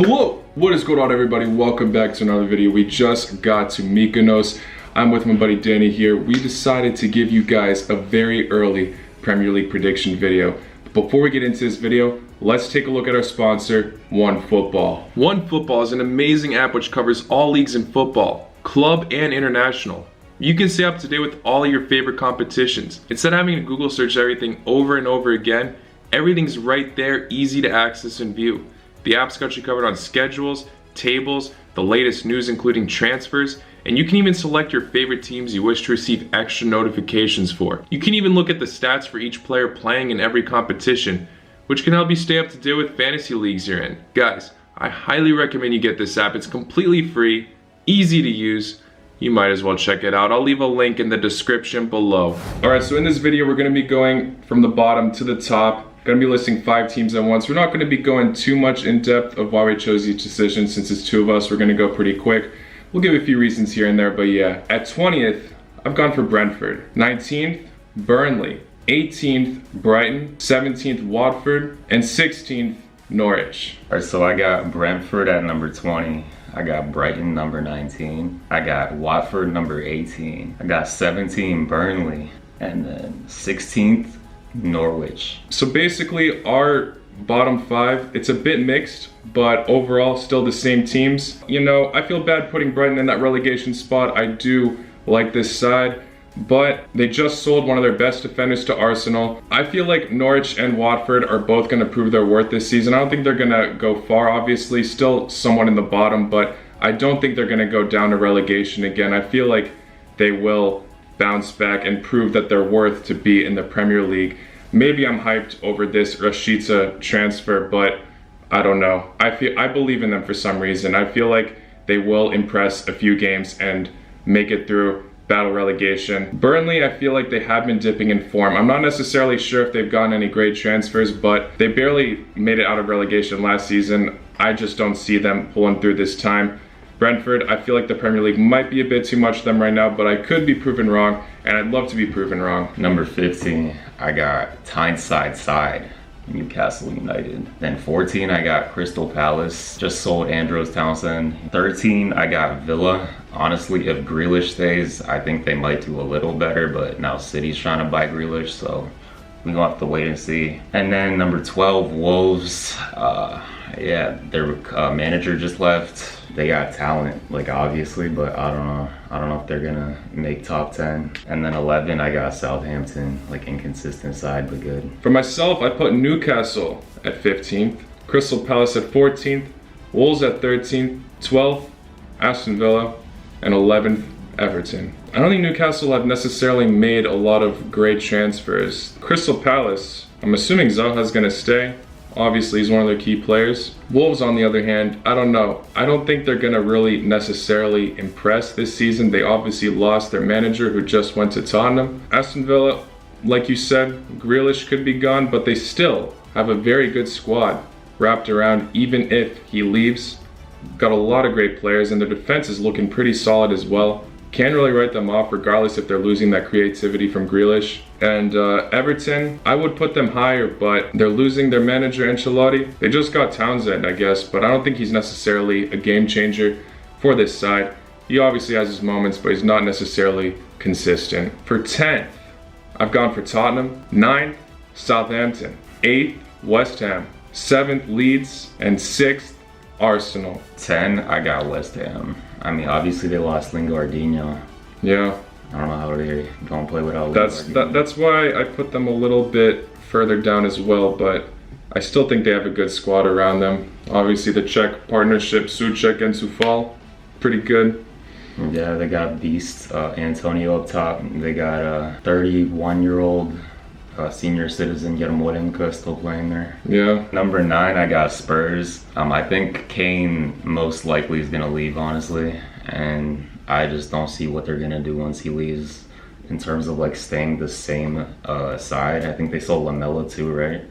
Hello, what is going on everybody? Welcome back to another video. We just got to Mykonos. I'm with my buddy Danny here. We decided to give you guys a very early Premier League prediction video. Before we get into this video, let's take a look at our sponsor, OneFootball. OneFootball is an amazing app which covers all leagues in football, club and international. You can stay up to date with all of your favorite competitions. Instead of having to Google search everything over and over again, everything's right there, easy to access and view. The app's got you covered on schedules, tables, the latest news including transfers, and you can even select your favorite teams you wish to receive extra notifications for. You can even look at the stats for each player playing in every competition, which can help you stay up to date with fantasy leagues you're in. Guys, I highly recommend you get this app. It's completely free, easy to use. You might as well check it out. I'll leave a link in the description below. Alright, so in this video we're going to be going from the bottom to the top. Going to be listing 5 teams at once. We're not going to be going too much in depth of why we chose each decision. Since it's 2 of us, we're going to go pretty quick. We'll give a few reasons here and there, but yeah. At 20th, I've gone for Brentford. 19th, Burnley. 18th, Brighton. 17th, Watford. And 16th, Norwich. Alright, so I got Brentford at number 20. I got Brighton number 19. I got Watford number 18. I got 17 Burnley. And then 16th, Norwich. So basically our bottom 5, it's a bit mixed, but overall still the same teams. You know, I feel bad putting Brighton in that relegation spot. I do like this side, but they just sold one of their best defenders to Arsenal. I feel like Norwich and Watford are both going to prove their worth this season. I don't think they're going to go far, obviously, still somewhat in the bottom, but I don't think they're going to go down to relegation again. I feel like they will bounce back and prove that they're worth to be in the Premier League. Maybe I'm hyped over this Rashica transfer, but I don't know. I believe in them for some reason. I feel like they will impress a few games and make it through battle relegation. Burnley, I feel like they have been dipping in form. I'm not necessarily sure if they've gotten any great transfers, but they barely made it out of relegation last season. I just don't see them pulling through this time. Brentford, I feel like the Premier League might be a bit too much for them right now, but I could be proven wrong, and I'd love to be proven wrong. Number 15, I got Tyneside, Newcastle United. Then 14, I got Crystal Palace, just sold Andros Townsend. 13, I got Villa. Honestly, if Grealish stays, I think they might do a little better, but now City's trying to buy Grealish, so we're gonna have to wait and see. And then number 12, Wolves. Yeah, their manager just left. They got talent, like obviously, but I don't know if they're gonna make top 10. And then 11, I got Southampton, like inconsistent side, but good. For myself, I put Newcastle at 15th, Crystal Palace at 14th, Wolves at 13th, 12th, Aston Villa, and 11th, Everton. I don't think Newcastle have necessarily made a lot of great transfers. Crystal Palace, I'm assuming Zaha's gonna stay. Obviously, he's one of their key players. Wolves, on the other hand, I don't know. I don't think they're going to really necessarily impress this season. They obviously lost their manager who just went to Tottenham. Aston Villa, like you said, Grealish could be gone, but they still have a very good squad wrapped around even if he leaves. Got a lot of great players, and their defense is looking pretty solid as well. Can't really write them off regardless if they're losing that creativity from Grealish. And Everton, I would put them higher, but they're losing their manager Ancelotti. They just got Townsend, I guess, but I don't think he's necessarily a game changer for this side. He obviously has his moments, but he's not necessarily consistent. For 10th, I've gone for Tottenham. 9th, Southampton. 8th, West Ham. 7th, Leeds. And 6th, Arsenal. 10, I got West Ham. I mean, obviously they lost Lingardinho. Yeah. I don't know how they don't play without Lingardinho. That's why I put them a little bit further down as well, but I still think they have a good squad around them. Obviously the Czech partnership, Souček and Soufal, pretty good. Yeah, they got beast Antonio up top. They got a 31-year-old senior citizen Yarmolenko still playing there. Yeah. Number 9, I got Spurs. I think Kane most likely is gonna leave, honestly, and I just don't see what they're gonna do once he leaves in terms of like staying the same side. I think they sold Lamela too, right?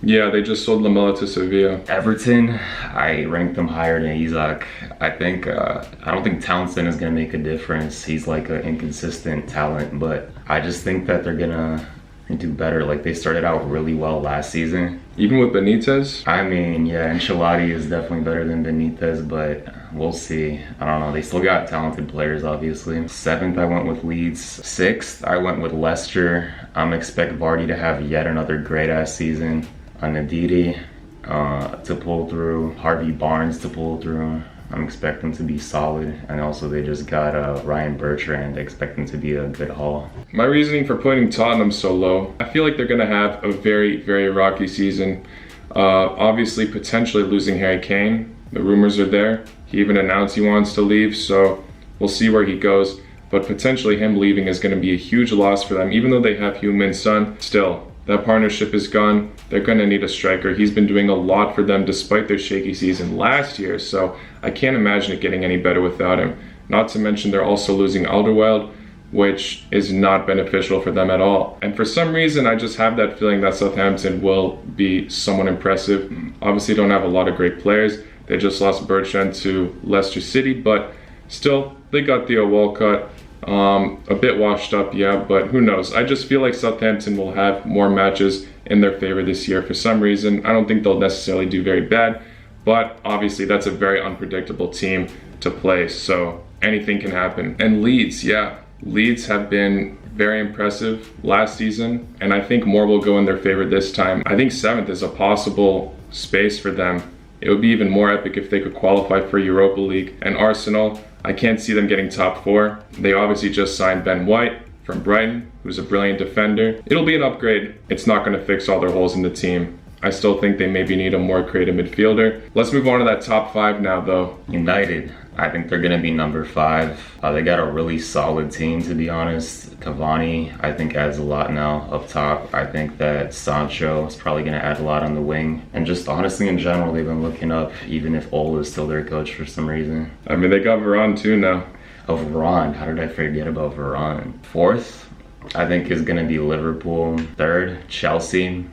Yeah, they just sold Lamela to Sevilla. Everton, I ranked them higher than Isak. I don't think Townsend is gonna make a difference. He's like an inconsistent talent, but I just think that they're gonna and do better. Like, they started out really well last season. Even with Benitez? I mean, yeah, Ancelotti is definitely better than Benitez, but we'll see. I don't know. They still got talented players, obviously. 7th, I went with Leeds. 6th, I went with Leicester. I'm expect Vardy to have yet another great-ass season. Ndidi to pull through. Harvey Barnes to pull through. I'm expecting to be solid. And also they just got Ryan Bertrand. I expect him to be a good haul. My reasoning for putting Tottenham so low, I feel like they're going to have a very, very rocky season. Obviously, potentially losing Harry Kane. The rumors are there. He even announced he wants to leave, so we'll see where he goes. But potentially him leaving is going to be a huge loss for them. Even though they have Heung-min Son, still, that partnership is gone. They're going to need a striker. He's been doing a lot for them despite their shaky season last year, so I can't imagine it getting any better without him. Not to mention they're also losing Alderweireld, which is not beneficial for them at all. And for some reason, I just have that feeling that Southampton will be somewhat impressive. Obviously, don't have a lot of great players. They just lost Bertrand to Leicester City, but still, they got Theo Walcott. A bit washed up, yeah, but who knows? I just feel like Southampton will have more matches in their favor this year for some reason. I don't think they'll necessarily do very bad, but obviously that's a very unpredictable team to play, so anything can happen. And Leeds, yeah, Leeds have been very impressive last season, and I think more will go in their favor this time. I think 7th is a possible space for them. It would be even more epic if they could qualify for Europa League. And Arsenal, I can't see them getting top 4. They obviously just signed Ben White from Brighton, who's a brilliant defender. It'll be an upgrade. It's not going to fix all their holes in the team. I still think they maybe need a more creative midfielder. Let's move on to that top 5 now, though. United, I think they're going to be number 5. They got a really solid team, to be honest. Cavani, I think, adds a lot now up top. I think that Sancho is probably going to add a lot on the wing. And just honestly, in general, they've been looking up, even if Ole is still their coach for some reason. I mean, they got Varane too now. Oh, Varane. How did I forget about Varane? 4th, I think, is going to be Liverpool. 3rd, Chelsea.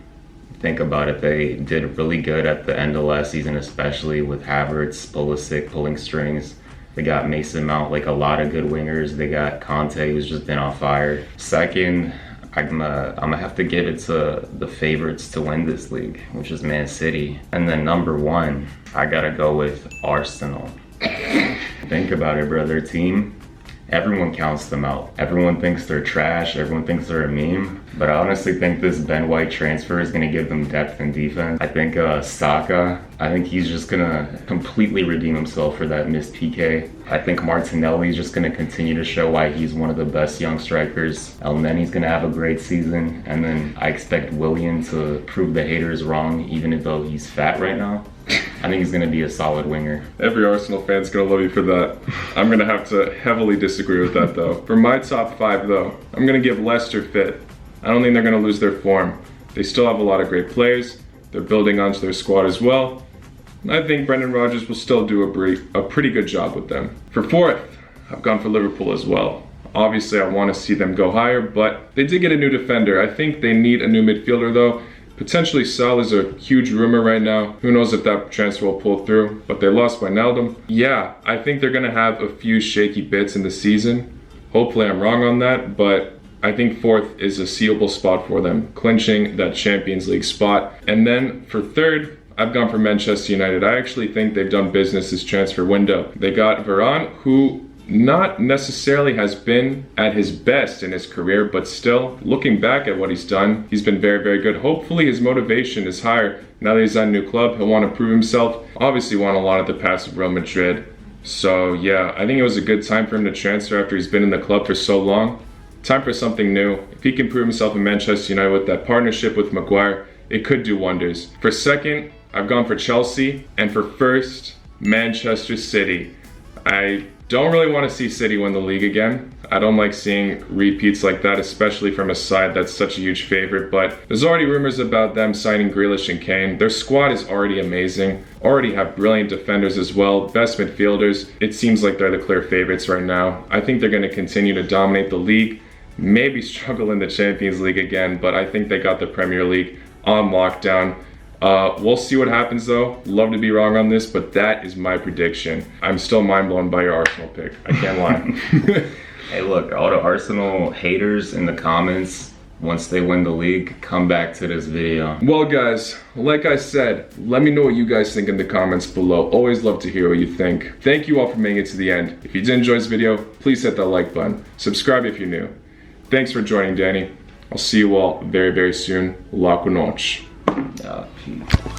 Think about it, they did really good at the end of last season, especially with Havertz, Pulisic pulling strings. They got Mason Mount, like a lot of good wingers. They got Conte, who's just been on fire. 2nd, I'm gonna have to give it to the favorites to win this league, which is Man City. And then number 1, I gotta go with Arsenal. Think about it, bro. Their team, everyone counts them out. Everyone thinks they're trash. Everyone thinks they're a meme. But I honestly think this Ben White transfer is going to give them depth in defense. I think Saka, I think he's just going to completely redeem himself for that missed PK. I think Martinelli is just going to continue to show why he's one of the best young strikers. Elneny's going to have a great season. And then I expect Willian to prove the haters wrong, even though he's fat right now. I think he's going to be a solid winger. Every Arsenal fan's going to love you for that. I'm going to have to heavily disagree with that, though. For my top 5, though, I'm going to give Leicester 5th. I don't think they're going to lose their form. They still have a lot of great players. They're building onto their squad as well. I think Brendan Rodgers will still do a pretty good job with them. For 4th, I've gone for Liverpool as well. Obviously, I want to see them go higher, but they did get a new defender. I think they need a new midfielder, though. Potentially Sal is a huge rumor right now. Who knows if that transfer will pull through, but they lost Wijnaldum. Yeah, I think they're going to have a few shaky bits in the season. Hopefully I'm wrong on that, but I think 4th is a seeable spot for them, clinching that Champions League spot. And then for 3rd, I've gone for Manchester United. I actually think they've done business this transfer window. They got Varane, who not necessarily has been at his best in his career, but still, looking back at what he's done, he's been very, very good. Hopefully his motivation is higher. Now that he's at a new club, he'll want to prove himself. Obviously won a lot at the pass of Real Madrid. So yeah, I think it was a good time for him to transfer after he's been in the club for so long. Time for something new. If he can prove himself in Manchester United with that partnership with Maguire, it could do wonders. For 2nd, I've gone for Chelsea. And for 1st, Manchester City. I don't really want to see City win the league again. I don't like seeing repeats like that, especially from a side that's such a huge favorite, but there's already rumors about them signing Grealish and Kane. Their squad is already amazing, already have brilliant defenders as well, best midfielders. It seems like they're the clear favorites right now. I think they're going to continue to dominate the league, maybe struggle in the Champions League again, but I think they got the Premier League on lockdown. We'll see what happens though. Love to be wrong on this, but that is my prediction. I'm still mind blown by your Arsenal pick. I can't lie. Hey look, all the Arsenal haters in the comments, once they win the league, come back to this video. Well guys, like I said, let me know what you guys think in the comments below. Always love to hear what you think. Thank you all for making it to the end. If you did enjoy this video, please hit that like button. Subscribe if you're new. Thanks for joining, Danny. I'll see you all very, very soon. La noche. Peace.